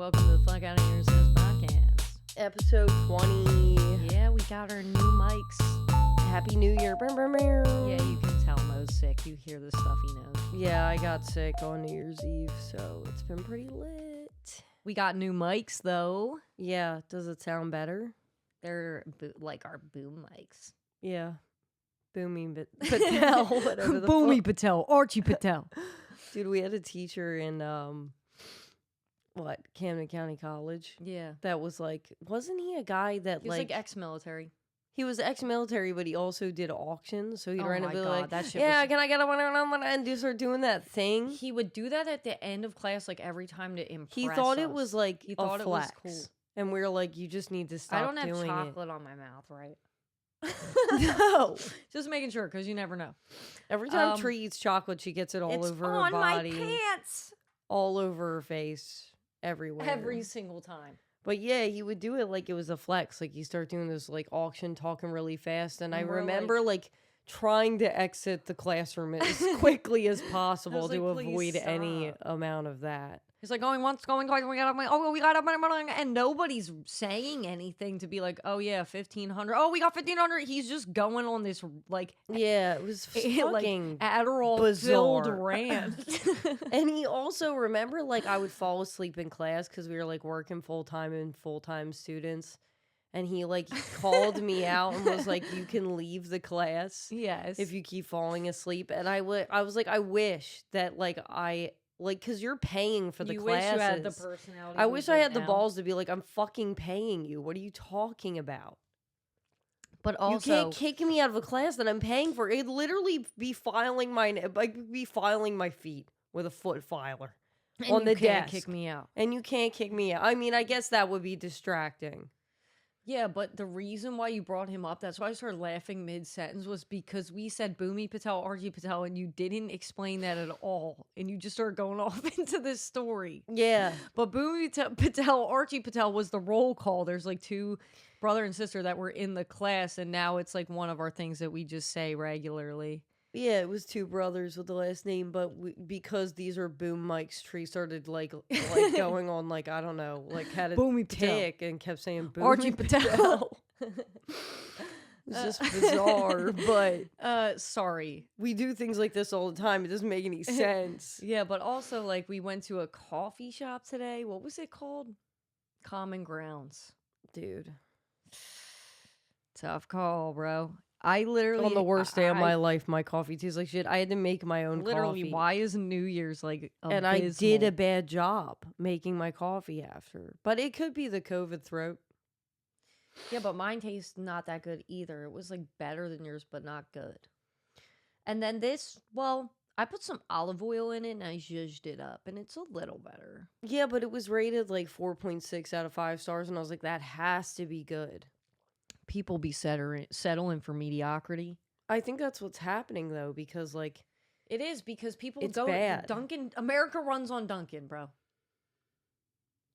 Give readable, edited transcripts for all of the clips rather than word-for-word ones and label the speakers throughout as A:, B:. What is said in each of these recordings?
A: Welcome to the Fuck Out of Here Sis podcast.
B: Episode 20.
A: Yeah, we got our new mics.
B: Happy New Year.
A: Yeah, you can tell Mo's sick. You hear the stuffy nose.
B: Yeah, I got sick on New Year's Eve, so it's been pretty lit.
A: We got new mics, though.
B: Yeah, does it sound better?
A: They're like our boom mics.
B: Yeah. Boomy Patel, whatever the
A: Boomy
B: fuck.
A: Patel, Archie Patel.
B: Dude, we had a teacher in, Camden County College.
A: Yeah.
B: That was like, wasn't he a guy that
A: He was like ex-military.
B: he was ex-military, but he also did auctions. So he'd randomly like,
A: that shit
B: yeah,
A: was...
B: can I get a one and do start doing that thing?
A: He would do that at the end of class, like every time to impress
B: He thought
A: us.
B: it was like
A: He thought
B: a
A: it was
B: flex.
A: cool.
B: And we were like, you just need to stop
A: I don't have
B: doing
A: chocolate on my mouth, right?
B: No.
A: Just making sure, because you never know.
B: Every time Tree eats chocolate, she gets it all
A: It's
B: over her
A: on
B: body.
A: my pants.
B: All over her face. Everywhere.
A: Every single time.
B: But yeah, he would do it like it was a flex. Like you start doing this like auction talking really fast. And I
A: And we're
B: remember like trying to exit the classroom as quickly as possible
A: like,
B: to
A: "Please
B: avoid any
A: stop."
B: amount of that.
A: He's like going once, going twice, we got and nobody's saying anything to be like, oh yeah, 1,500. Oh, we got 1,500. He's just going on this like
B: Yeah, it was fucking
A: Adderall
B: bizarre.
A: filled rant.
B: And he also, remember, like, I would fall asleep in class because we were, like, working full-time and full-time students. And he, like, called me out and was like, you can leave the class
A: Yes.
B: if you keep falling asleep. And I was like, I wish that, like, because you're paying for the
A: you
B: classes.
A: wish you had the personality.
B: I
A: we
B: wish I
A: did
B: had the
A: now.
B: balls to be like, I'm fucking paying you. What are you talking about?
A: But
B: You
A: also,
B: can't kick me out of a class that I'm paying for. It'd literally be filing my feet with a foot filer
A: and
B: on
A: you
B: the
A: can't
B: desk.
A: kick me out.
B: And you can't kick me out. I mean, I guess that would be distracting.
A: Yeah, but the reason why you brought him up, that's why I started laughing mid-sentence, was because we said Boomy Patel, Archie Patel, and you didn't explain that at all. And you just started going off into this story.
B: Yeah.
A: But Boomy Patel, Archie Patel was the roll call. There's like two brother and sister that were in the class, and now it's like one of our things that we just say regularly.
B: Yeah, it was two brothers with the last name, but because these are boom mics, Tree started like going on like, I don't know, like had a
A: Boomy Patel.
B: tick and kept saying Boomy
A: Archie Patel.
B: It's just bizarre, but
A: Sorry.
B: we do things like this all the time. It doesn't make any sense.
A: Yeah, but also like we went to a coffee shop today. What was it called? Common Grounds.
B: Dude.
A: Tough call, bro. I literally
B: On the worst day of my life, my coffee tastes like shit. I had to make my own
A: literally,
B: coffee.
A: why is New Year's like abysmal?
B: And I did a bad job making my coffee after. But it could be the COVID throat.
A: Yeah, but mine tastes not that good either. It was like better than yours, but not good. And then this, well, I put some olive oil in it and I zhuzhed it up and it's a little better.
B: Yeah, but it was rated like 4.6 out of 5 stars. And I was like, that has to be good.
A: People be settling for mediocrity.
B: I think that's what's happening, though, because, like...
A: It is, because people
B: It's
A: go...
B: bad.
A: Dunkin'... America runs on Dunkin', bro.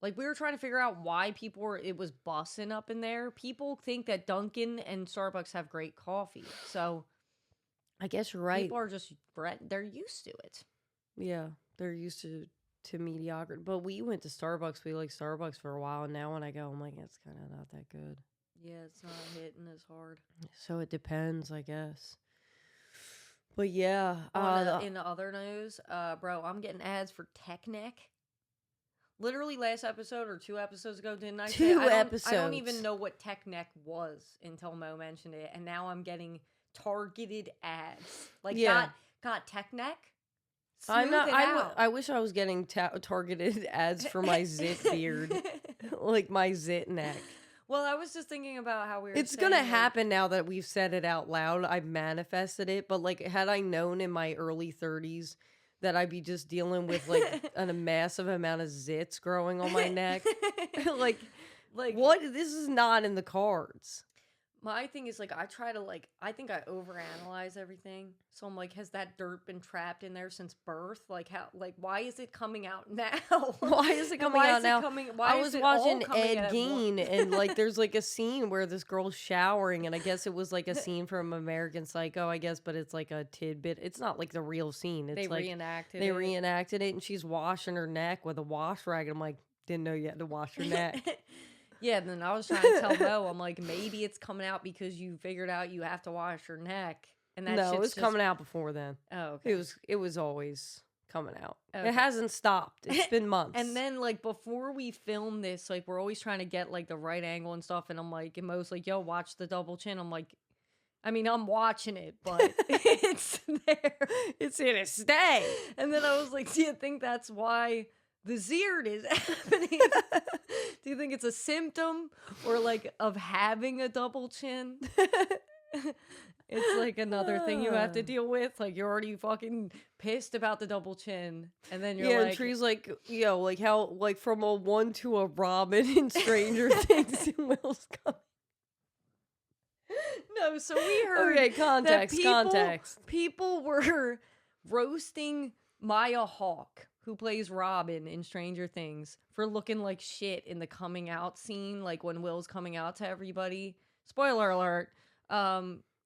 A: Like, we were trying to figure out why it was bussing up in there. People think that Dunkin' and Starbucks have great coffee. So...
B: I guess you're right.
A: People are just... They're used to it.
B: Yeah, they're used to mediocrity. But we went to Starbucks. We liked Starbucks for a while. And now when I go, I'm like, it's kind of not that good.
A: Yeah, it's not hitting as hard.
B: So it depends, I guess. But yeah.
A: In the other news, bro, I'm getting ads for Tech Neck. Literally last episode or 2 episodes ago, didn't I?
B: episodes.
A: I don't even know what Tech Neck was until Mo mentioned it, and now I'm getting targeted ads. Like,
B: Yeah.
A: got Tech Neck?
B: I'm not.
A: Smooth it out.
B: I wish I was getting targeted ads for my zit beard, like my zit neck.
A: Well, I was just thinking about how we were
B: It's
A: saying,
B: gonna
A: like,
B: happen now that we've said it out loud. I've manifested it, but like, had I known in my early 30s that I'd be just dealing with like a massive amount of zits growing on my neck, like what? This is not in the cards.
A: My thing is, like, I try to, like, I think I overanalyze everything. So I'm like, has that dirt been trapped in there since birth? Like, how, like, why is it coming out now?
B: Why is it coming out now? I was watching Ed Gein, and, like, there's, like, a scene where this girl's showering, and I guess it was, like, a scene from American Psycho, I guess, but it's, like, a tidbit. It's not, like, the real scene. It's
A: They
B: like,
A: reenacted
B: They
A: it.
B: reenacted it, and she's washing her neck with a wash rag, and I'm like, didn't know you had to wash your neck.
A: Yeah, and then I was trying to tell Mo, I'm like, maybe it's coming out because you figured out you have to wash your neck. And that
B: No, it was
A: just
B: coming out before then.
A: Oh, okay.
B: It was always coming out.
A: Okay.
B: It hasn't stopped. It's been months.
A: And then, like, before we film this, like, we're always trying to get, like, the right angle and stuff. And I'm like, and Mo's like, yo, watch the double chin. I'm like, I mean, I'm watching it, but it's there.
B: It's here to stay.
A: And then I was like, do you think that's why the Zeard is happening? Do you think it's a symptom or, like, of having a double chin? It's like another thing you have to deal with. Like, you're already fucking pissed about the double chin. And then you're like...
B: and Tree's like, yo, like how, like from a 1 to a Robin in Stranger Things and Will's coming.
A: No, so we heard...
B: Okay, context.
A: People were roasting Maya Hawke, who plays Robin in Stranger Things, for looking like shit in the coming out scene, like when Will's coming out to everybody. Spoiler alert.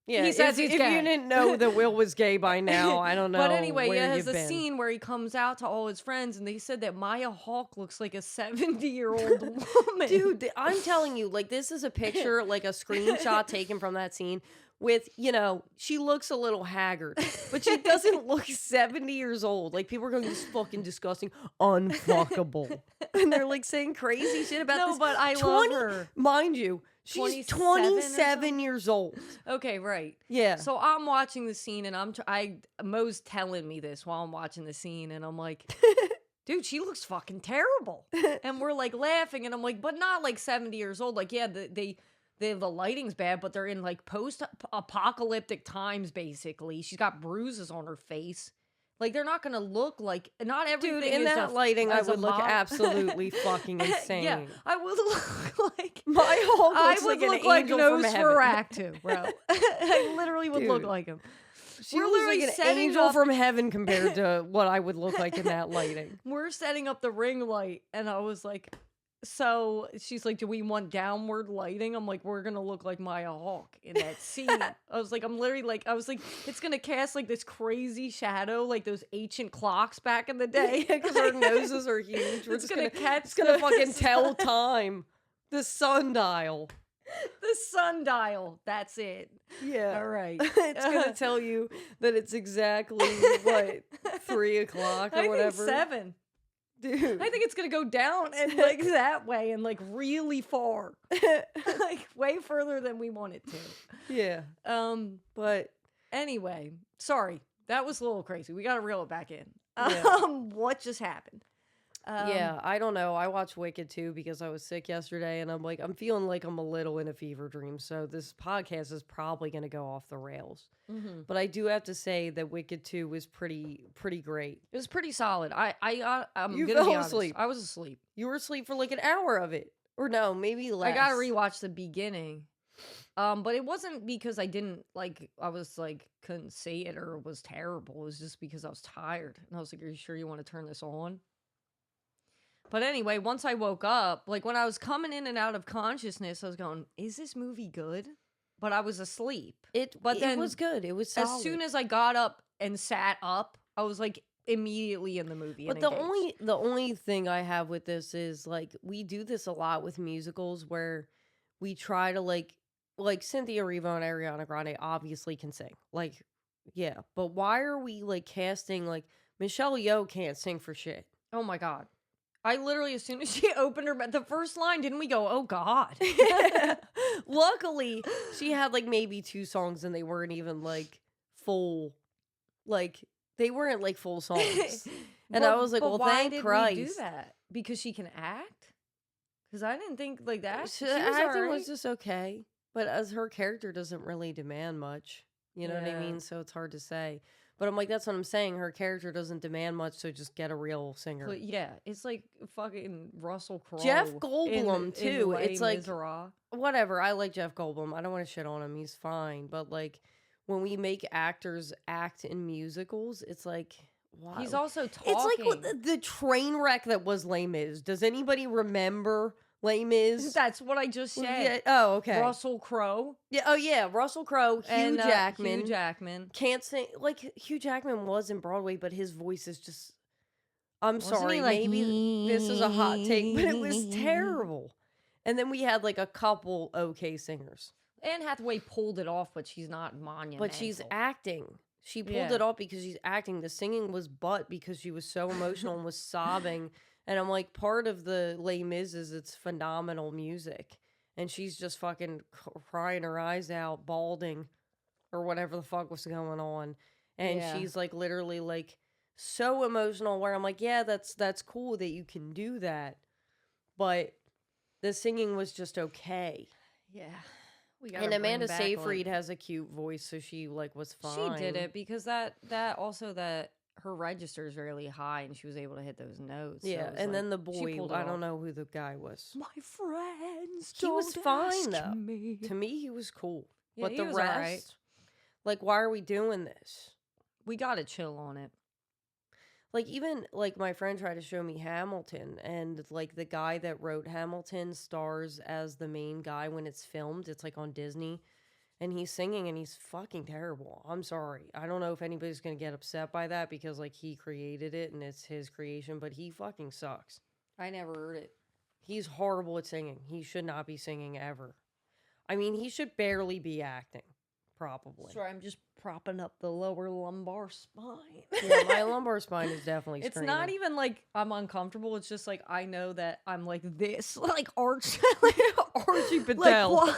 B: Yeah,
A: he says
B: if
A: he's gay.
B: you didn't know that Will was gay by now, I don't know.
A: But anyway,
B: where
A: there's
B: you've
A: a
B: been.
A: scene where he comes out to all his friends, and they said that Maya Hawke looks like a 70-year-old woman.
B: Dude, I'm telling you, like, this is a picture, like a screenshot taken from that scene with, you know, she looks a little haggard, but she doesn't look 70 years old. Like, people are going, this fucking disgusting, unfuckable. And they're, like, saying crazy shit about this.
A: No, but I love her.
B: Mind you, she's 27 years old.
A: Okay, right.
B: Yeah.
A: So I'm watching the scene, and Mo's telling me this while I'm watching the scene, and I'm like, dude, she looks fucking terrible. And we're like laughing, and I'm like, but not like 70 years old. Like, yeah, the lighting's bad, but they're in like post-apocalyptic times, basically. She's got bruises on her face. Like, they're not gonna look like, not everything.
B: Dude, in that lighting, I would look absolutely fucking insane.
A: Yeah, I would look like
B: my whole looks like an angel from heaven.
A: Nosferatu, bro. I literally would look like him.
B: She looks like an angel from heaven compared to what I would look like in that lighting.
A: We're setting up the ring light, and I was like, so she's like, do we want downward lighting? I'm like, we're gonna look like Maya Hawke in that scene. I was like, I was like, it's gonna cast like this crazy shadow, like those ancient clocks back in the day.
B: Yeah, because our noses are huge.
A: It's gonna catch.
B: It's gonna fucking tell time. The sundial.
A: The sundial. That's it.
B: Yeah.
A: All right.
B: It's gonna tell you that it's exactly what 3 o'clock or whatever.
A: Think 7.
B: Dude.
A: I think it's gonna go down and like that way and like really far. Like way further than we want it to.
B: Yeah. But
A: anyway, sorry. That was a little crazy. We gotta reel it back in.
B: Yeah.
A: What just happened?
B: Yeah, I don't know. I watched Wicked too because I was sick yesterday, and I'm feeling like I'm a little in a fever dream. So this podcast is probably going to go off the rails. Mm-hmm. But I do have to say that Wicked 2 was pretty great.
A: It was pretty solid. I'm
B: you
A: gonna
B: fell
A: be honest.
B: asleep.
A: I was asleep.
B: You were asleep for like an hour of it, or no, maybe less.
A: I gotta rewatch the beginning. But it wasn't because I didn't couldn't see it or it was terrible. It was just because I was tired, and I was like, "Are you sure you want to turn this on?" But anyway, once I woke up, like when I was coming in and out of consciousness, I was going, is this movie good? But I was asleep.
B: It was good. It was solid.
A: As soon as I got up and sat up, I was like immediately in the movie.
B: But the only thing I have with this is like we do this a lot with musicals where we try to like Cynthia Erivo and Ariana Grande obviously can sing. Like, yeah. But why are we like casting like Michelle Yeoh can't sing for shit?
A: Oh my God. I literally, as soon as she opened her mouth, the first line, didn't we go, oh God.
B: Luckily, she had like maybe 2 songs and they weren't even like full, like they weren't like full songs. And I was like, well, thank Christ.
A: Why did we do that? Because she can act? Because I didn't think like that.
B: The acting was just okay. But as her character doesn't really demand much. You know what I mean? So it's hard to say. But I'm like, that's what I'm saying. Her character doesn't demand much, so just get a real singer.
A: But yeah, it's like fucking Russell Crowe.
B: Jeff Goldblum, too. It's like,
A: Misera.
B: Whatever. I like Jeff Goldblum. I don't want to shit on him. He's fine. But like, when we make actors act in musicals, it's like, wow.
A: He's also talking.
B: It's like the train wreck that was Les Mis. Does anybody remember Les Mis?
A: That's what I just said.
B: Yeah. Oh, okay.
A: Russell Crowe.
B: Yeah. Oh, yeah. Russell Crowe. Hugh Jackman.
A: Hugh Jackman.
B: Can't sing. Like, Hugh Jackman was in Broadway, but his voice is just I'm
A: Wasn't
B: sorry,
A: he like,
B: maybe this is a hot take, but it was terrible. And then we had like a couple okay singers.
A: Anne Hathaway pulled it off, but she's not monumental.
B: But she's acting. She pulled
A: Yeah.
B: it off because she's acting. The singing was because she was so emotional and was sobbing. And I'm like, part of the Les Mis is it's phenomenal music. And she's just fucking crying her eyes out, balding, or whatever the fuck was going on. And
A: Yeah.
B: she's like literally like so emotional where I'm like, yeah, that's cool that you can do that. But the singing was just okay.
A: Yeah.
B: And Amanda Seyfried has a cute voice, so she like was fine.
A: She did it because that her register is really high and she was able to hit those notes.
B: Yeah,
A: so
B: and then the
A: she
B: boy,
A: pulled it
B: I don't
A: off.
B: know who the guy was.
A: My friends,
B: He was
A: don't
B: fine
A: ask
B: though.
A: me.
B: To me, he was cool.
A: Yeah,
B: But
A: he
B: the
A: was
B: rest,
A: alright.
B: like, why are we doing this?
A: We gotta chill on it.
B: Like, even like my friend tried to show me Hamilton, and like the guy that wrote Hamilton stars as the main guy when it's filmed. It's like on Disney. And he's singing and he's fucking terrible. I'm sorry. I don't know if anybody's going to get upset by that because, like, he created it and it's his creation, but he fucking sucks.
A: I never heard it.
B: He's horrible at singing. He should not be singing ever. I mean, he should barely be acting, probably.
A: Sorry, I'm just propping up the lower lumbar spine.
B: Yeah, my lumbar spine is definitely
A: It's
B: screaming.
A: not even like I'm uncomfortable. It's just like I know that I'm like this, like arched, like
B: Archie Patel.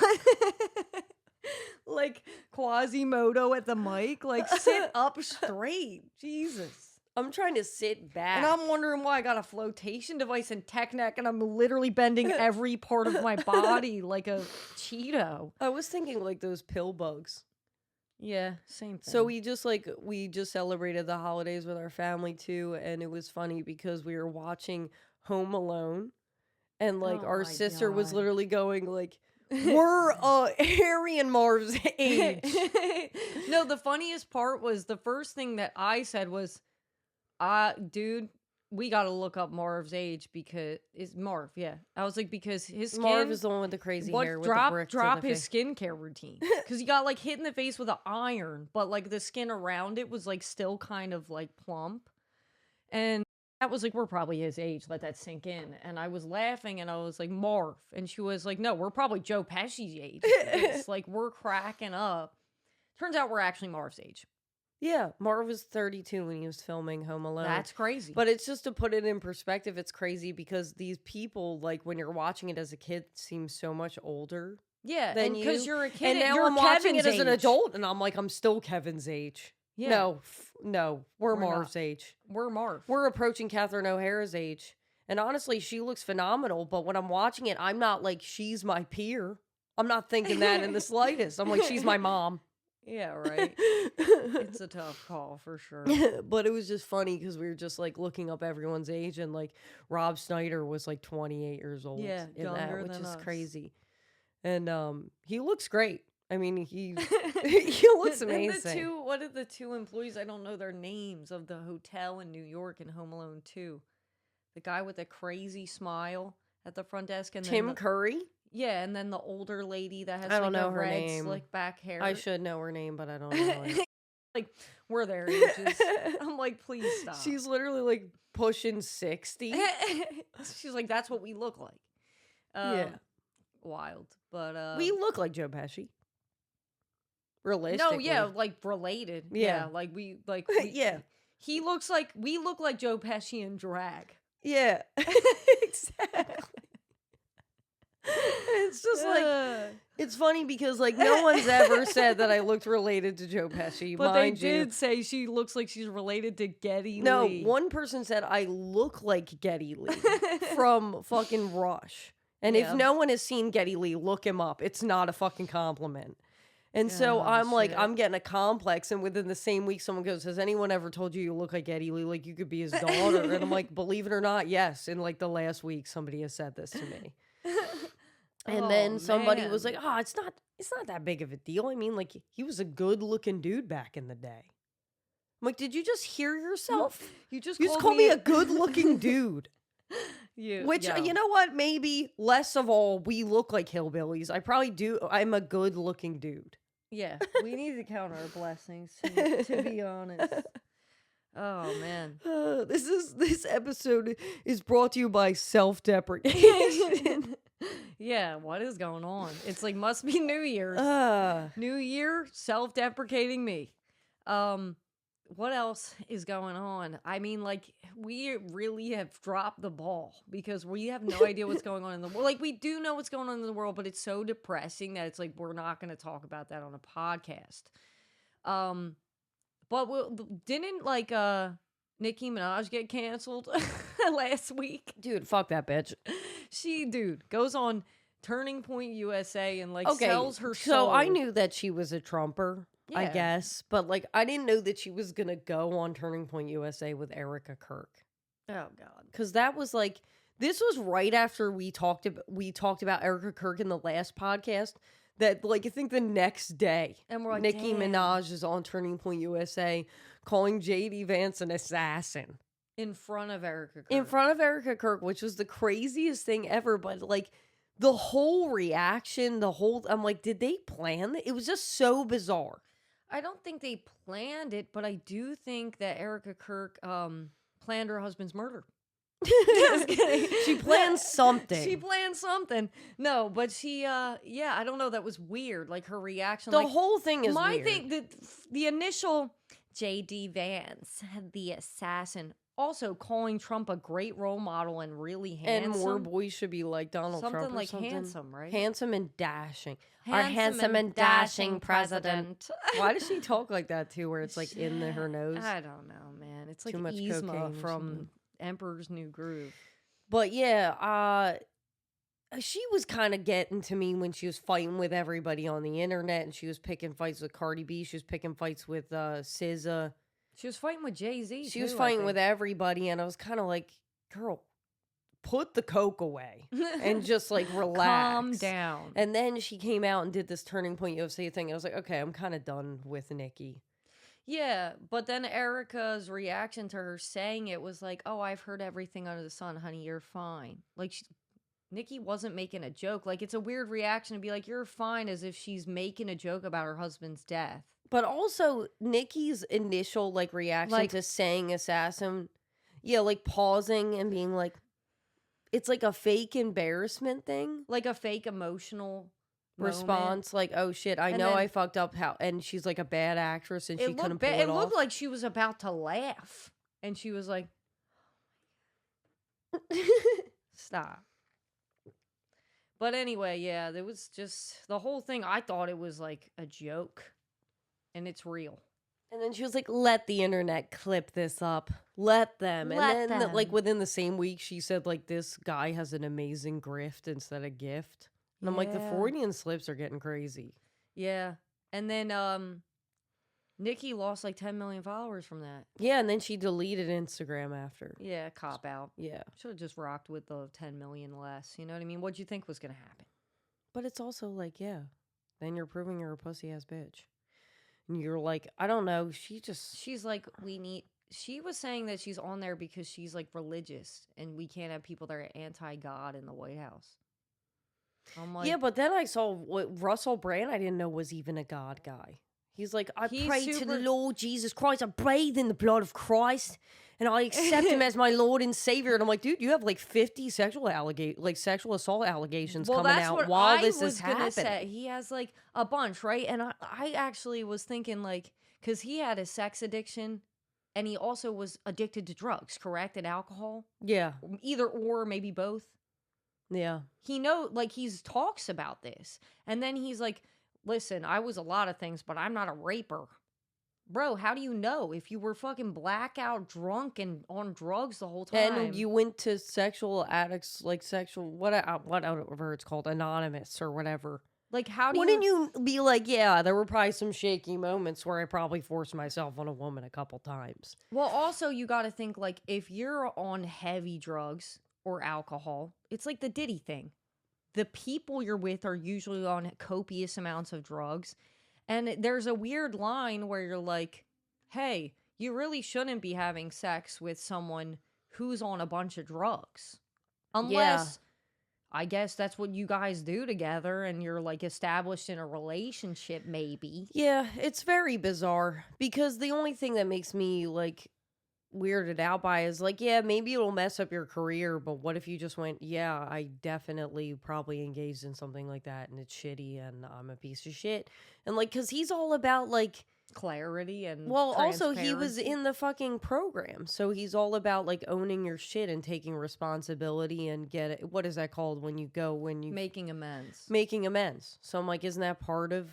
A: Like Quasimodo at the mic. Like sit up straight. Jesus.
B: I'm trying to sit back.
A: And I'm wondering why I got a flotation device and tech neck and I'm literally bending every part of my body like a Cheeto.
B: I was thinking like those pill bugs.
A: Yeah, same thing.
B: So we just celebrated the holidays with our family too, and it was funny because we were watching Home Alone, and like
A: Oh
B: our
A: my
B: sister was
A: God.
B: literally going like, "We're Harry and Marv's age."
A: No, the funniest part was the first thing that I said was, dude, we got to look up Marv's age because it's Marv. Yeah, I was like because his skin.
B: Marv is the one with the crazy hair with the bricks.
A: Drop
B: in the
A: his
B: face.
A: skincare routine because he got like hit in the face with an iron, but like the skin around it was like still kind of like plump, and that was like we're probably his age. Let that sink in. And I was laughing, and I was like Marv, and she was like, no, we're probably Joe Pesci's age. It's like we're cracking up. Turns out we're actually Marv's age.
B: Yeah, Marv was 32 when he was filming Home Alone.
A: That's crazy.
B: But it's just to put it in perspective, it's crazy because these people, like when you're watching it as a kid, seem so much older.
A: Yeah,
B: than
A: because
B: you.
A: you're a kid,
B: And now
A: you're
B: I'm watching it
A: Kevin's
B: as an
A: age.
B: adult, and I'm like, I'm still Kevin's age.
A: Yeah.
B: No, we're
A: We're
B: Marv's
A: not.
B: age.
A: We're Marv.
B: We're approaching Catherine O'Hara's age. And honestly, she looks phenomenal, but when I'm watching it, I'm not like, she's my peer. I'm not thinking that in the slightest. I'm like, she's my mom.
A: Yeah, right. It's a tough call for sure.
B: But it was just funny because we were just like looking up everyone's age, and like Rob Schneider was like 28 years old.
A: Yeah,
B: in that,
A: younger
B: which
A: than
B: is
A: us.
B: crazy. And he looks great. I mean, he he looks
A: And
B: amazing.
A: what are the two employees? I don't know their names of the hotel in New York in Home Alone 2. The guy with the crazy smile at the front desk, and
B: Tim
A: then
B: Curry.
A: yeah, and then the older lady that has
B: I don't
A: like
B: know
A: a
B: her
A: red
B: name.
A: slick back hair.
B: I should know her name, but I don't know it.
A: Like we're their ages. I'm like, please stop.
B: She's literally like pushing 60.
A: She's like, that's what we look like.
B: Yeah.
A: Wild, but
B: We look like Joe Pesci. Realistically.
A: no, yeah, like related.
B: Yeah.
A: Like we
B: Yeah.
A: He looks like we look like Joe Pesci in drag.
B: Yeah. Exactly. It's just like, it's funny because like no one's ever said that I looked related to Joe Pesci,
A: But they
B: mind you.
A: did say she looks like she's related to Geddy
B: No,
A: Lee.
B: one person said I look like Geddy Lee from fucking Rush. And
A: Yeah.
B: if no one has seen Geddy Lee, look him up. It's not a fucking compliment. And so
A: Oh,
B: I'm like,
A: shit.
B: I'm getting a complex. And within the same week, someone goes, has anyone ever told you look like Geddy Lee? Like you could be his daughter. And I'm like, believe it or not, yes. In like the last week, somebody has said this to me. And
A: Oh,
B: then somebody was
A: man.
B: like, oh, it's not that big of a deal. I mean, like he was a good looking dude back in the day. I'm like, did you just hear yourself?
A: You just
B: You just called me a good looking dude. Which,
A: yo.
B: you know what? Maybe less of all, we look like hillbillies. I probably do. I'm a good looking dude.
A: Yeah, we need to count our blessings, to be honest. Oh man.
B: This episode is brought to you by self-deprecation.
A: Yeah, what is going on? It's like must be New Year's.
B: Uh,
A: New Year, self-deprecating me. What else is going on? I mean, like, we really have dropped the ball because we have no idea what's going on in the world. Like, we do know what's going on in the world, but it's so depressing that it's like we're not going to talk about that on a podcast. But didn't like Nicki Minaj get canceled last week?
B: dude, fuck that bitch.
A: She, dude, goes on Turning Point USA and like
B: Okay,
A: sells her
B: so
A: soul.
B: I knew that she was a Trumper, I
A: Yeah.
B: guess, but like I didn't know that she was gonna go on Turning Point USA with Erica Kirk,
A: Oh God.
B: because that was like this was right after we talked about Erica Kirk in the last podcast. That like I think the next day,
A: And we're like,
B: Nicki
A: damn.
B: Minaj is on Turning Point USA calling JD Vance an assassin
A: In front of Erica Kirk.
B: in front of Erica Kirk, which was the craziest thing ever. But like the whole reaction, I'm like, did they plan it? It was just so bizarre.
A: I don't think they planned it, but I do think that Erica Kirk planned her husband's murder. Just kidding.
B: She planned something.
A: She planned something. No, but she yeah, I don't know, that was weird. Like her reaction.
B: The
A: like,
B: whole thing is
A: my
B: weird.
A: thing, the initial JD Vance, the assassin, also calling Trump a great role model and really handsome.
B: And more boys should be like Donald
A: something
B: Trump or
A: like
B: something.
A: handsome, right?
B: Handsome and dashing.
A: Handsome
B: Our handsome and dashing president. Why does she talk like that too, where it's like in her nose?
A: I don't know, man. It's like
B: Too much
A: Yzma
B: cocaine or
A: from
B: something.
A: Emperor's New Groove.
B: But yeah, she was kind of getting to me when she was fighting with everybody on the internet, and she was picking fights with Cardi B. She was picking fights with SZA.
A: She was fighting with Jay-Z.
B: She was fighting with everybody, and I was kind of like, girl, put the coke away and just like relax.
A: Calm down.
B: And then she came out and did this Turning Point USA thing. And I was like, okay, I'm kind of done with Nicki.
A: Yeah, but then Erica's reaction to her saying it was like, "Oh, I've heard everything under the sun, honey. You're fine." Like Nicki wasn't making a joke. Like it's a weird reaction to be like, "You're fine," as if she's making a joke about her husband's death.
B: But also Nicki's initial like reaction to saying assassin, yeah, like pausing and being like, it's like a fake embarrassment thing,
A: like a fake emotional
B: response, like, oh shit, I know I fucked up. How? And she's like a bad actress, and she couldn't pull it off.
A: It looked like she was about to laugh, and she was like, "Stop." But anyway, yeah, there was just the whole thing. I thought it was like a joke, and it's real.
B: And then she was like, let the internet clip this up. Let them.
A: Let
B: and then,
A: them.
B: like, within the same week, she said, like, this guy has an amazing grift instead of gift. And I'm like, the Freudian slips are getting crazy.
A: Yeah. And then, Nicki lost like 10 million followers from that.
B: Yeah, and then she deleted Instagram after.
A: Yeah, cop out.
B: Yeah.
A: Should have just rocked with the 10 million less. You know what I mean? What'd you think was going to happen?
B: But it's also like, yeah, then you're proving you're a pussy-ass bitch. And you're like, I don't know,
A: she's like, she was saying that she's on there because she's like religious and we can't have people that are anti-God in the White House. I'm like,
B: yeah, but then I saw what Russell Brand, I didn't know was even a God guy. He's like, I pray to the Lord Jesus Christ. I bathe in the blood of Christ, and I accept him as my Lord and Savior. And I'm like, dude, you have like 50 sexual assault allegations coming out while this is happening.
A: He has like a bunch, right? And I actually was thinking like, because he had a sex addiction, and he also was addicted to drugs, correct, and alcohol.
B: Yeah,
A: either or, maybe both.
B: Yeah,
A: he's talks about this, and then he's like, listen, I was a lot of things, but I'm not a raper. Bro, how do you know if you were fucking blackout drunk and on drugs the whole time?
B: And you went to sexual addicts, like whatever it's called, Anonymous or whatever.
A: Like, how do
B: Wouldn't you be like, yeah, there were probably some shaky moments where I probably forced myself on a woman a couple times.
A: Well, also, you got to think, like, if you're on heavy drugs or alcohol, it's like the Diddy thing. The people you're with are usually on copious amounts of drugs. And there's a weird line where you're like, hey, you really shouldn't be having sex with someone who's on a bunch of drugs. Unless, I guess that's what you guys do together and you're like established in a relationship, maybe.
B: Yeah, it's very bizarre because the only thing that makes me like weirded out by is like, yeah, maybe it'll mess up your career, but what if you just went, yeah, I definitely probably engaged in something like that and it's shitty and I'm a piece of shit. And like, cause he's all about like,
A: clarity and
B: well, also he was
A: transparency.
B: in the fucking program. So he's all about like owning your shit and taking responsibility and what is that called when you
A: making amends.
B: making amends. So I'm like, isn't that part of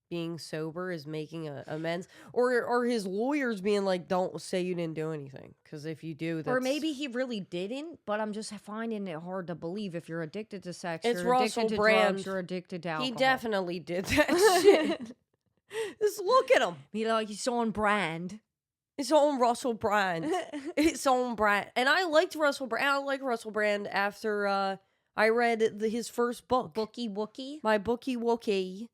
B: being sober is making amends? Or his lawyers being like, don't say you didn't do anything. Because if you do, that's...
A: Or maybe he really didn't, but I'm just finding it hard to believe. If you're addicted to sex,
B: It's
A: you're
B: Russell
A: addicted to
B: Brand.
A: drugs, you're addicted to alcohol.
B: He definitely did that shit. Just look at him.
A: He's on brand.
B: It's on Russell Brand. It's on brand. And I liked Russell Brand. I like Russell Brand after I read his first book.
A: Bookie Wookie?
B: My Bookie Wookie.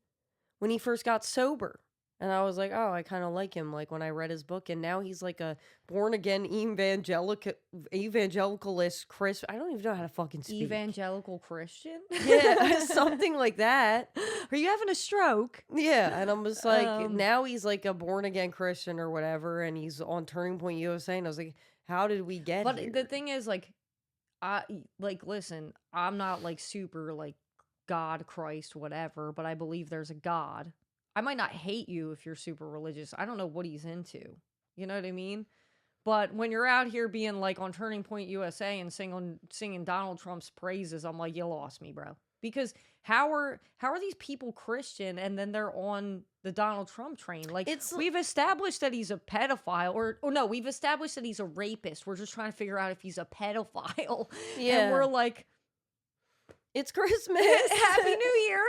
B: When he first got sober. And I was like, oh, I kind of like him, like, when I read his book. And now he's like a born-again evangelicalist Chris. I don't even know how to fucking speak.
A: Evangelical Christian?
B: Yeah, something like that.
A: Are you having a stroke?
B: Yeah, and I'm just like, now he's like a born-again Christian or whatever, and he's on Turning Point USA, and I was like, how did we get here?
A: But the thing is, like, listen, I'm not, like, super, like, God, Christ, whatever, but I believe there's a God. I might not hate you if you're super religious. I don't know what he's into. You know what I mean? But when you're out here being like on Turning Point USA and singing Donald Trump's praises, I'm like, you lost me, bro. Because how are these people Christian and then they're on the Donald Trump train? Like, we've established that he's a pedophile, or no, we've established that he's a rapist. We're just trying to figure out if he's a pedophile. Yeah. And we're like,
B: it's Christmas.
A: Happy New Year.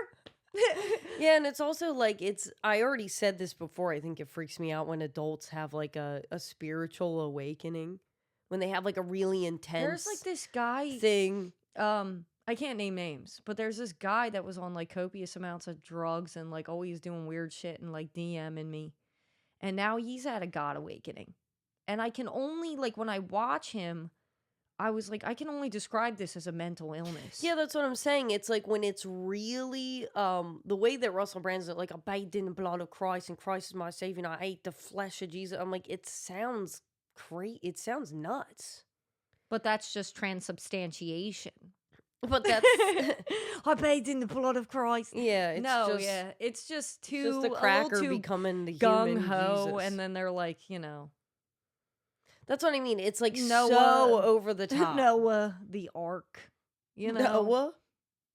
B: Yeah, and it's also like, I already said this before, I think it freaks me out when adults have like a spiritual awakening, when they have like a really intense
A: there's like this guy
B: thing.
A: I can't name names, but there's this guy that was on like copious amounts of drugs and like always doing weird shit and like DMing me, and now he's at a God awakening, and I can only, like, when I watch him, I was like, I can only describe this as a mental illness.
B: Yeah, that's what I'm saying. It's like when it's really, the way that Russell Brand's like, I bathed in the blood of Christ and Christ is my savior and I ate the flesh of Jesus. I'm like, it sounds great. It sounds nuts.
A: But that's just transubstantiation.
B: But that's...
A: I bathed in the blood of Christ.
B: Yeah,
A: it's just too...
B: Just the cracker becoming the
A: gung-ho,
B: human Jesus.
A: and then they're like, you know...
B: That's what I mean. It's like so over the top.
A: Noah, the ark. You know?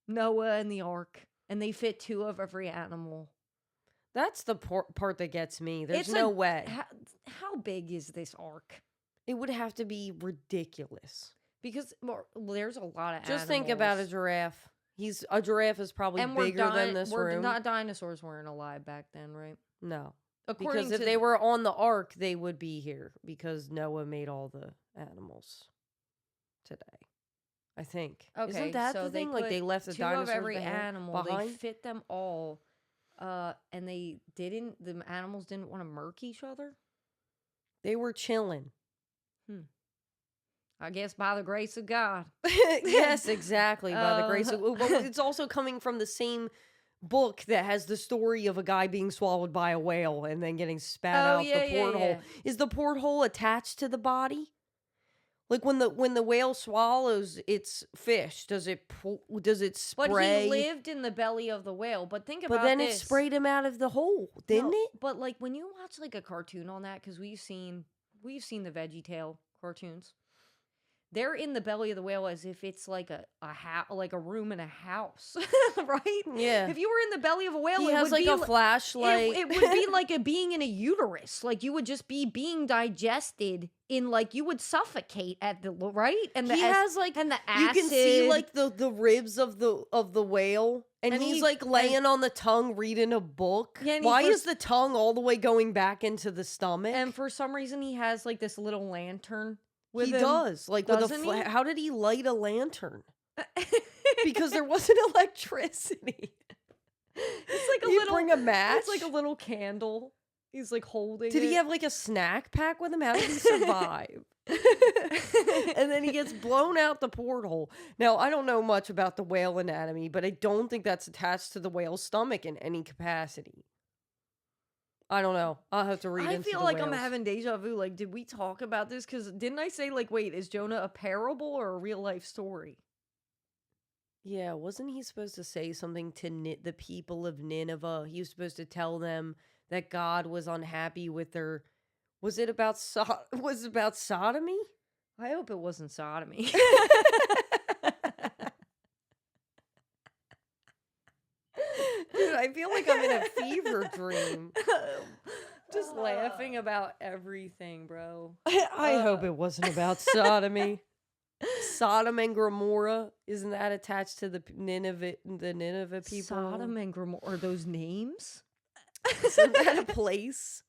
B: Noah
A: and the ark. And they fit 2 of every animal.
B: That's the part that gets me. There's no way.
A: How big is this ark?
B: It would have to be ridiculous.
A: Because there's a lot of animals.
B: Just think about a giraffe. A giraffe is probably bigger than this room.
A: Dinosaurs weren't alive back then, right?
B: No. Because if they were on the ark, they would be here. Because Noah made all the animals today. I think.
A: Okay,
B: isn't that the thing? Like, they left the
A: 2
B: dinosaurs
A: of every animal.
B: behind?
A: They fit them all. And the animals didn't want to murk each other?
B: They were chilling.
A: I guess by the grace of God.
B: Yes, exactly. By the grace of... Well, it's also coming from the same book that has the story of a guy being swallowed by a whale and then getting spat out the porthole. Yeah. Is the porthole attached to the body? Like when the whale swallows its fish, does it spray?
A: But he lived in the belly of the whale. But think about this.
B: But then it sprayed him out of the hole, didn't it?
A: But like when you watch like a cartoon on that, because we've seen the VeggieTale cartoons. They're in the belly of the whale as if it's like a room in a house, right?
B: Yeah.
A: If you were in the belly of a whale,
B: he has like a flashlight.
A: It would be like a being in a uterus. Like you would just be being digested in, like, you would suffocate at the right. And
B: he has like,
A: and the acid.
B: You can see like the ribs of the whale, and he's like laying on the tongue reading a book. Yeah, why is the tongue all the way going back into the stomach?
A: And for some reason, he has like this little lantern.
B: He does. Like, how did he light a lantern? Because there wasn't electricity.
A: It's like
B: you bring a match.
A: It's like a little candle. He's like holding.
B: Did he have like a snack pack with him? How did he survive? And then he gets blown out the porthole. Now, I don't know much about the whale anatomy, but I don't think that's attached to the whale's stomach in any capacity. I don't know. I'll have to read
A: I
B: into
A: feel
B: the
A: like I'm
B: whales.
A: having deja vu. Like, did we talk about this? Because didn't I say, like, wait, is Jonah a parable or a real life story?
B: Yeah, wasn't he supposed to say something to the people of Nineveh? He was supposed to tell them that God was unhappy with their. Was it about was it about sodomy?
A: I hope it wasn't sodomy.
B: Dude, I feel like I'm in a fever dream.
A: Just laughing about everything, bro.
B: I hope it wasn't about sodomy. Sodom and Gomorrah, isn't that attached to the Nineveh people?
A: Sodom and Gomorrah, are those names?
B: Isn't that a place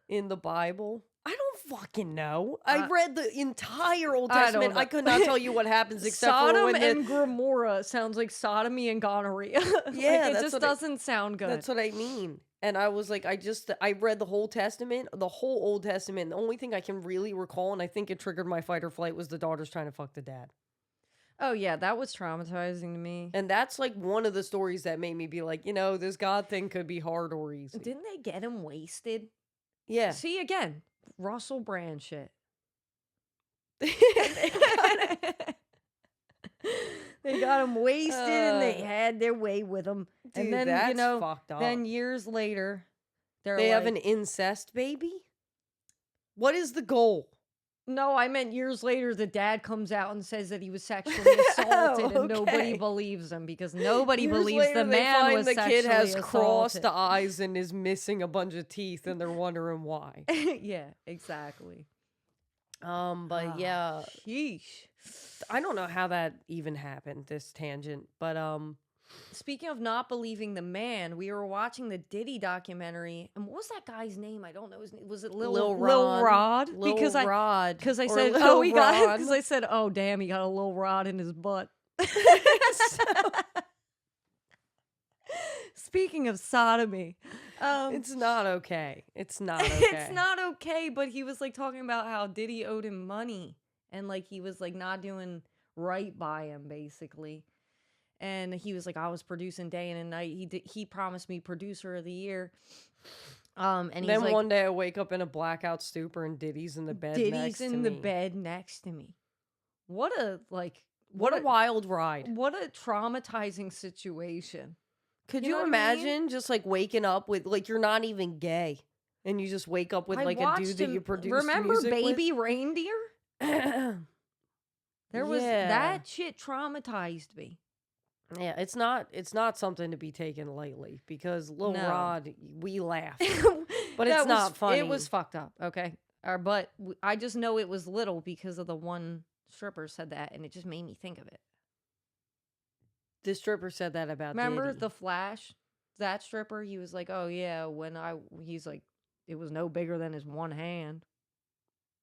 B: in the Bible? I don't fucking know. I read the entire Old
A: I don't
B: Testament.
A: know.
B: I could not tell you what happens except
A: Sodom
B: for when
A: and Gomorrah sounds like sodomy and gonorrhea.
B: Yeah,
A: like, it
B: that's
A: just
B: what
A: doesn't sound good.
B: That's what I mean. And I was like, I read the whole Testament, the whole Old Testament. The only thing I can really recall, and I think it triggered my fight or flight, was the daughters trying to fuck the dad.
A: Oh yeah, that was traumatizing to me.
B: And that's like one of the stories that made me be like, this God thing could be hard or easy.
A: Didn't they get him wasted?
B: Yeah.
A: See, again, Russell Brand shit. They got him wasted and they had their way with him.
B: Dude,
A: And then,
B: that's fucked up.
A: then years later,
B: they have an incest baby? What is the goal?
A: No, I meant years later, the dad comes out and says that he was sexually assaulted, and nobody believes him because nobody
B: Years
A: believes
B: later,
A: the man was
B: the
A: sexually
B: kid has
A: assaulted.
B: crossed eyes and is missing a bunch of teeth, and they're wondering why.
A: Yeah, exactly.
B: But yeah,
A: sheesh.
B: I don't know how that even happened, this tangent, but
A: Speaking of not believing the man, we were watching the Diddy documentary, and what was that guy's name? I don't know his name. Was it Lil Rod? Because I said, oh, he got, because I said, oh damn, he got a little rod in his butt. Speaking of sodomy,
B: it's not okay. It's not okay.
A: It's not okay. But he was like talking about how Diddy owed him money, and like he was like not doing right by him, basically. And he was like, I was producing day and night. He promised me producer of the year. And he's
B: then
A: like,
B: one day I wake up in a blackout stupor and Diddy's in the bed next to me.
A: the bed next to me. What a
B: wild ride.
A: What a traumatizing situation.
B: Could you imagine just like waking up with like you're not even gay and you just wake up with like a dude that you produce
A: Remember
B: music
A: Baby
B: with?
A: Reindeer? There was that shit traumatized me.
B: Yeah, it's not something to be taken lightly because Lil Rod, we laugh, but it's not funny.
A: It was fucked up, okay? But I just know it was little because of the one stripper said that, and it just made me think of it.
B: The stripper said that about
A: Remember
B: Diddy.
A: The Flash? That stripper, he was like, oh yeah, he's like, it was no bigger than his one hand.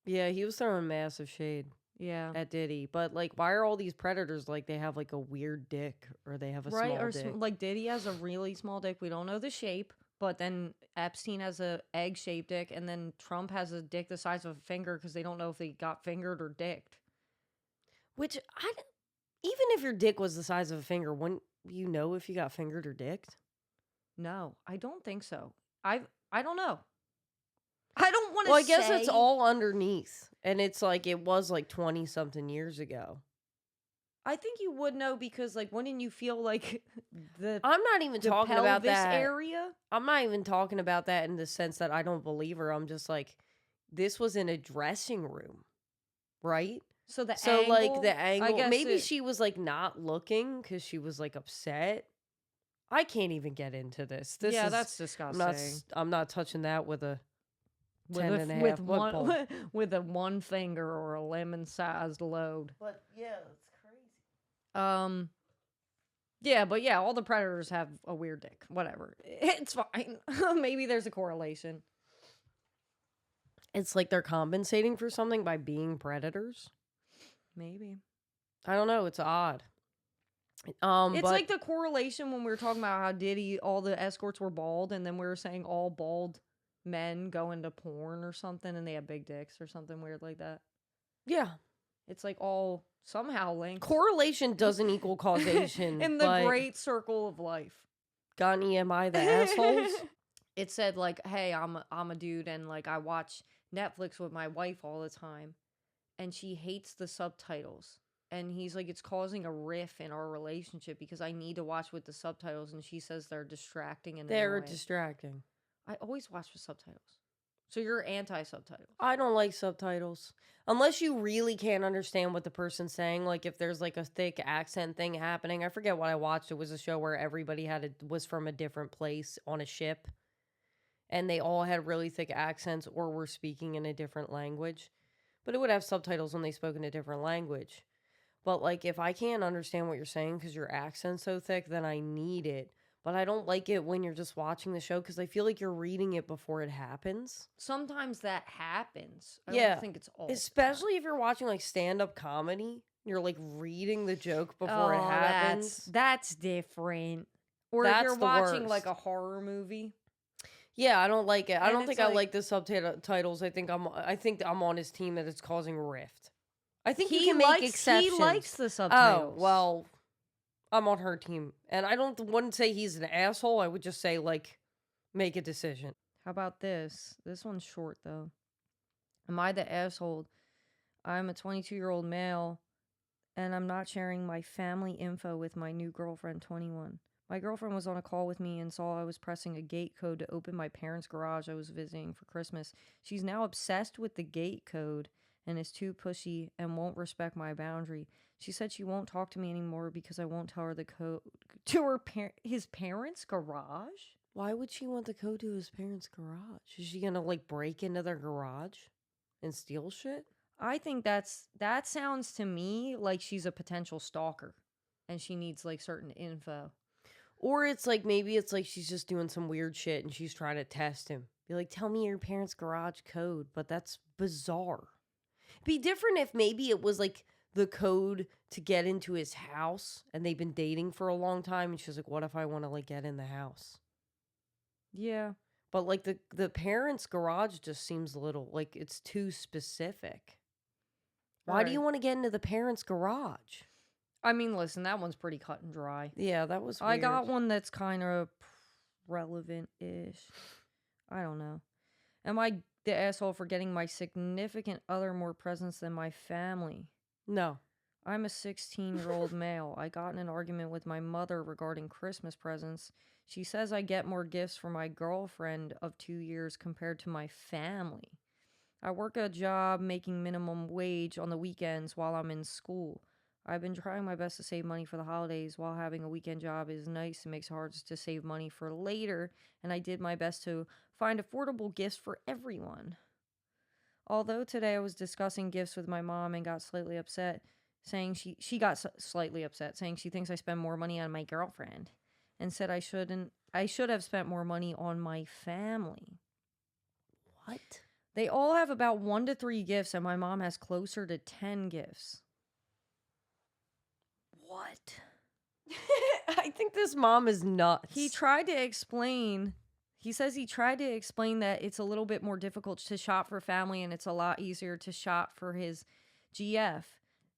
B: Yeah, he was throwing massive shade.
A: Yeah,
B: at Diddy, but like, why are all these predators like they have like a weird dick or they have a small dick?
A: Like Diddy has a really small dick. We don't know the shape, but then Epstein has a egg-shaped dick, and then Trump has a dick the size of a finger because they don't know if they got fingered or dicked.
B: Which even if your dick was the size of a finger, wouldn't you know if you got fingered or dicked?
A: No, I don't think so. I don't know. I don't want to.
B: Well, I guess it's all underneath, and it's like it was like 20-something years ago.
A: I think you would know because, like, wouldn't you feel like
B: I'm not even talking about that
A: area.
B: I'm not even talking about that in the sense that I don't believe her. I'm just like, this was in a dressing room, right?
A: So the
B: angle. I guess maybe she was like not looking because she was like upset. I can't even get into this.
A: That's disgusting.
B: I'm not touching that with a.
A: With a one finger or a lemon-sized load.
B: But yeah, it's crazy.
A: Yeah, but yeah, all the predators have a weird dick. Whatever, it's fine. Maybe there's a correlation.
B: It's like they're compensating for something by being predators.
A: Maybe.
B: I don't know. It's odd.
A: It's like the correlation when we were talking about how Diddy, all the escorts were bald, and then we were saying all bald men go into porn or something and they have big dicks or something weird like that.
B: Yeah.
A: It's like all somehow linked.
B: Correlation doesn't equal causation.
A: In the great circle of life.
B: Got any am I the assholes?
A: it said like, "Hey, I'm a dude, and like I watch Netflix with my wife all the time, and she hates the subtitles." And he's like, "It's causing a rift in our relationship because I need to watch with the subtitles, and she says they're distracting and
B: They're
A: annoying."
B: distracting.
A: I always watch with subtitles. So you're anti subtitles.
B: I don't like subtitles. Unless you really can't understand what the person's saying. Like if there's like a thick accent thing happening. I forget what I watched. It was a show where everybody was from a different place on a ship. And they all had really thick accents or were speaking in a different language. But it would have subtitles when they spoke in a different language. But like if I can't understand what you're saying because your accent's so thick, then I need it. But I don't like it when you're just watching the show because I feel like you're reading it before it happens.
A: Sometimes that happens. I
B: Yeah.
A: don't think it's all.
B: Especially if you're watching like stand-up comedy. You're like reading the joke before it happens.
A: That's different. Or
B: That's
A: if you're
B: the
A: watching
B: worst.
A: like a horror movie.
B: Yeah, I don't like it. I
A: And
B: don't
A: it's
B: think I
A: like-
B: like the subtitles. I think I'm on his team that it's causing a rift. I think you
A: He
B: can make
A: likes
B: exceptions.
A: he likes the
B: Oh,
A: subtitles.
B: well, I'm on her team. And I wouldn't say he's an asshole. I would just say, like, make a decision.
A: How about this? This one's short though. Am I the asshole? I'm a 22-year-old male, and I'm not sharing my family info with my new girlfriend, 21. My girlfriend was on a call with me and saw I was pressing a gate code to open my parents' garage I was visiting for Christmas. She's now obsessed with the gate code and is too pushy and won't respect my boundary. She said she won't talk to me anymore because I won't tell her the code to his parents' garage.
B: Why would she want the code to his parents' garage? Is she gonna, like, break into their garage and steal shit?
A: I think that sounds to me like she's a potential stalker and she needs like certain info.
B: Or it's like, maybe it's like she's just doing some weird shit and she's trying to test him. Be like, tell me your parents' garage code. But that's bizarre. It'd be different if maybe it was like the code to get into his house and they've been dating for a long time. And she's like, what if I want to like get in the house?
A: Yeah.
B: But like the parents' garage just seems a little like it's too specific. Why do you want to get into the parents' garage?
A: I mean, listen, that one's pretty cut and dry.
B: Yeah, that was weird.
A: I got one that's kind of relevant-ish. I don't know. Am I the asshole for getting my significant other more presents than my family?
B: No.
A: I'm a 16-year-old male. I got in an argument with my mother regarding Christmas presents. She says I get more gifts for my girlfriend of 2 years compared to my family. I work a job making minimum wage on the weekends while I'm in school. I've been trying my best to save money for the holidays. While having a weekend job is nice, it makes it hard to save money for later, and I did my best to find affordable gifts for everyone. Although today I was discussing gifts with my mom and got slightly upset, saying she got slightly upset, saying she thinks I spend more money on my girlfriend, and said I should have spent more money on my family.
B: What?
A: They all have about 1 to 3 gifts, and my mom has closer to 10 gifts. What?
B: I think this mom is nuts.
A: He says he tried to explain that it's a little bit more difficult to shop for family and it's a lot easier to shop for his GF.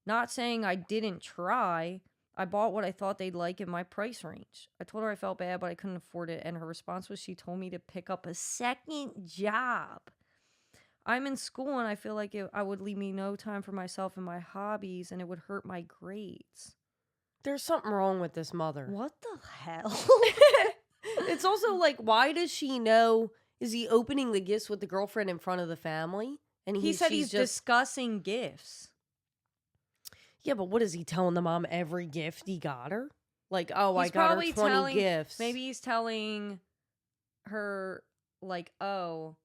A: Not saying I didn't try. I bought what I thought they'd like in my price range. I told her I felt bad, but I couldn't afford it, and her response was she told me to pick up a second job. I'm in school, and I feel like I would leave me no time for myself and my hobbies, and it would hurt my grades.
B: There's something wrong with this mother.
A: What the hell?
B: It's also like, why does she know? Is he opening the gifts with the girlfriend in front of the family? And
A: he said he's just discussing gifts.
B: Yeah, but what is he telling the mom every gift he got her? Like, oh,
A: He's
B: I got her
A: probably
B: 20 gifts.
A: Maybe he's telling her, like, oh,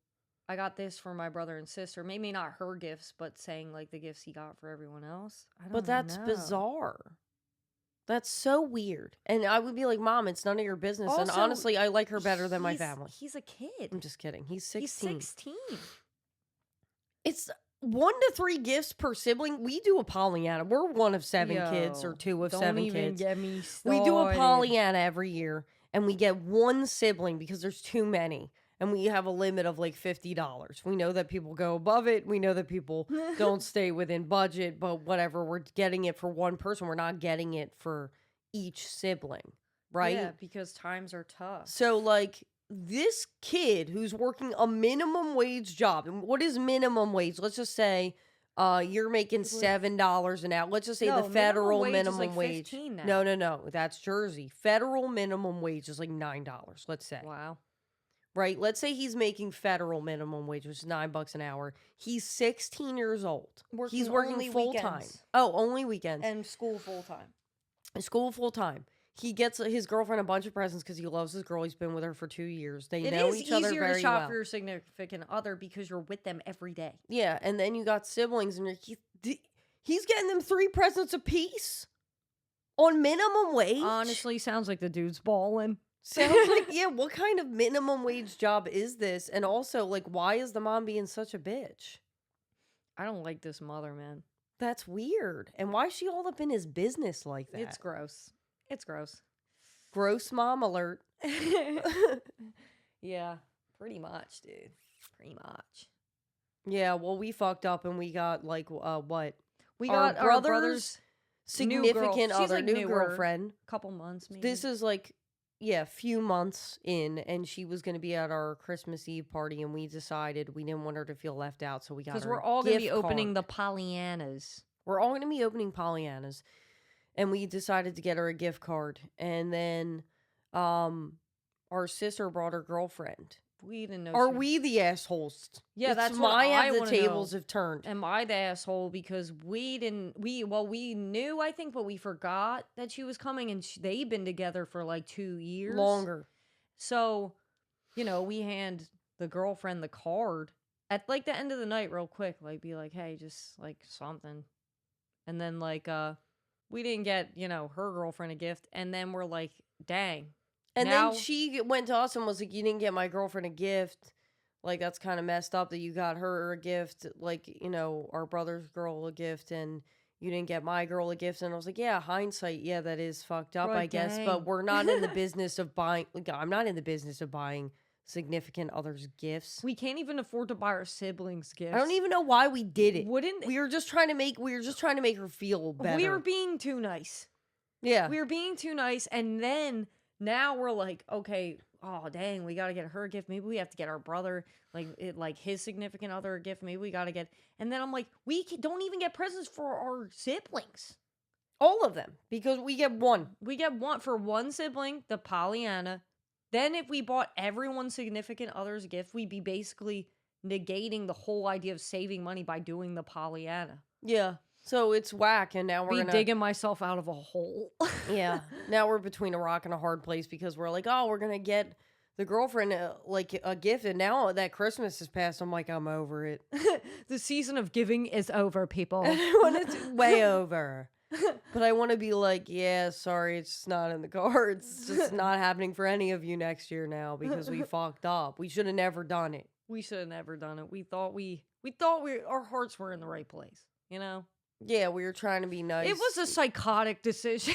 A: I got this for my brother and sister. Maybe not her gifts, but saying, like, the gifts he got for everyone else. I don't know.
B: But that's bizarre. That's so weird. And I would be like, Mom, it's none of your business.
A: Also,
B: and honestly, I like her better than my family.
A: He's a kid.
B: I'm just kidding. He's 16.
A: He's 16.
B: It's 1 to 3 gifts per sibling. We do a Pollyanna. We're one of 7 kids or 2 of 7 kids.
A: Don't even get me started.
B: We do a Pollyanna every year, and we get 1 sibling because there's too many. And we have a limit of like $50. We know that people go above it. We know that people don't stay within budget, but whatever. We're getting it for 1 person. We're not getting it for each sibling, right?
A: Yeah, because times are tough.
B: So, like, this kid who's working a minimum wage job, and what is minimum wage? Let's just say you're making $7 an hour. Let's just say
A: No,
B: the federal
A: minimum wage is
B: minimum
A: like
B: wage.
A: 15 now.
B: No, that's Jersey. Federal minimum wage is like $9, let's say.
A: Wow.
B: Right? Let's say he's making federal minimum wage, which is $9 an hour. He's 16 years old. He's working
A: only
B: full time.
A: weekends.
B: Oh, only weekends.
A: And school full time.
B: School full time. He gets his girlfriend a bunch of presents because he loves his girl. He's been with her for 2 years. They know each other very well.
A: It is easier to shop for your significant other because you're with them every day.
B: Yeah, and then you got siblings, and he's getting them 3 presents apiece on minimum wage.
A: Honestly, sounds like the dude's balling.
B: Sounds like, yeah, what kind of minimum wage job is this? And also, like, why is the mom being such a bitch?
A: I don't like this mother, man.
B: That's weird. And why is she all up in his business like that?
A: It's gross. It's gross.
B: Gross mom alert.
A: Yeah, pretty much, dude. Pretty much.
B: Yeah, well, we fucked up and we got, like, what?
A: We got our brother's
B: significant
A: She's,
B: other,
A: like,
B: new
A: newer.
B: girlfriend.
A: Couple months, maybe.
B: This is like, yeah, few months in, and she was going to be at our Christmas Eve party, and we decided we didn't want her to feel left out, so we got her
A: because we're all going to be
B: gift
A: opening
B: card.
A: the Pollyannas.
B: We're all going to be opening Pollyannas, and we decided to get her a gift card, and then our sister brought her girlfriend.
A: We didn't know.
B: Are we the assholes?
A: Yeah, that's what
B: why
A: I
B: the
A: wanna
B: tables
A: know.
B: have turned.
A: Am I the asshole because we knew, I think, but we forgot that she was coming, and they've been together for like 2 years.
B: Longer.
A: So, we hand the girlfriend the card at like the end of the night real quick, like be like, hey, just like something. And then like, we didn't get, her girlfriend a gift. And then we're like, dang.
B: And
A: now,
B: then she went to us and was like, you didn't get my girlfriend a gift. Like, that's kind of messed up that you got her a gift. Like, our brother's girl a gift and you didn't get my girl a gift. And I was like, yeah, hindsight. Yeah, that is fucked up, I guess.
A: dang.
B: But we're not in the business of buying. Like, I'm not in the business of buying significant others gifts.
A: we can't even afford to buy our siblings gifts.
B: I don't even know why we did it.
A: Wouldn't
B: We were just trying to make her feel better.
A: we were being too nice.
B: Yeah.
A: We were being too nice, and then now we're like, okay, oh dang, we gotta get her a gift. Maybe we have to get our brother like his significant other a gift. Maybe we gotta get. And then I'm like, don't even get presents for our siblings.
B: All of them, because we get one.
A: We get one for one sibling, the Pollyanna. Then if we bought everyone's significant other's gift, we'd be basically negating the whole idea of saving money by doing the Pollyanna.
B: Yeah. So it's whack, and now we're
A: digging myself out of a hole.
B: Yeah. Now we're between a rock and a hard place because we're like, oh, we're going to get the girlfriend a gift. And now that Christmas has passed, I'm like, I'm over it.
A: The season of giving is over, people.
B: When it's way over. But I want to be like, yeah, sorry, it's just not in the cards. It's just not happening for any of you next year now because we fucked up. We should have never done it.
A: We should have never done it. We thought our hearts were in the right place,
B: Yeah, we were trying to be nice.
A: It was a psychotic decision.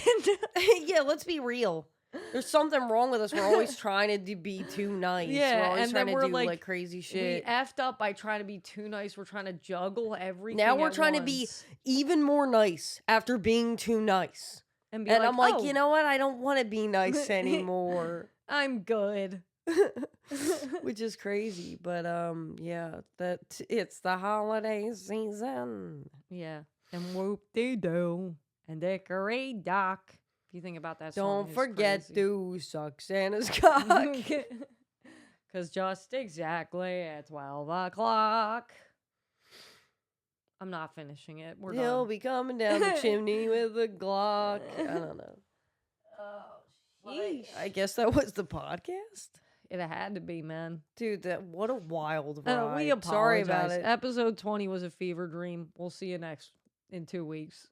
B: Yeah, let's be real. There's something wrong with us. We're always trying to be too nice.
A: Yeah,
B: we're always
A: and
B: trying
A: then
B: to
A: we're
B: do
A: like
B: crazy shit.
A: We effed up by trying to be too nice. We're trying to juggle everything.
B: Now we're
A: at
B: trying to
A: once.
B: be even more nice after being too nice.
A: And
B: I'm like,
A: oh,
B: you know what? I don't want to be nice anymore.
A: I'm good.
B: Which is crazy, but yeah, it's the holiday season.
A: Yeah, and whoop-de-doo, and decorate dock. If you think about that song,
B: Don't forget
A: crazy.
B: to suck Santa's cock.
A: Because just exactly at 12 o'clock. I'm not finishing it. We're
B: He'll
A: done.
B: be coming down the chimney with a Glock. I don't know.
A: Sheesh.
B: I guess that was the podcast.
A: It had to be, man.
B: Dude, what a wild ride.
A: We apologize.
B: Sorry about it.
A: Episode 20 was a fever dream. We'll see you in 2 weeks.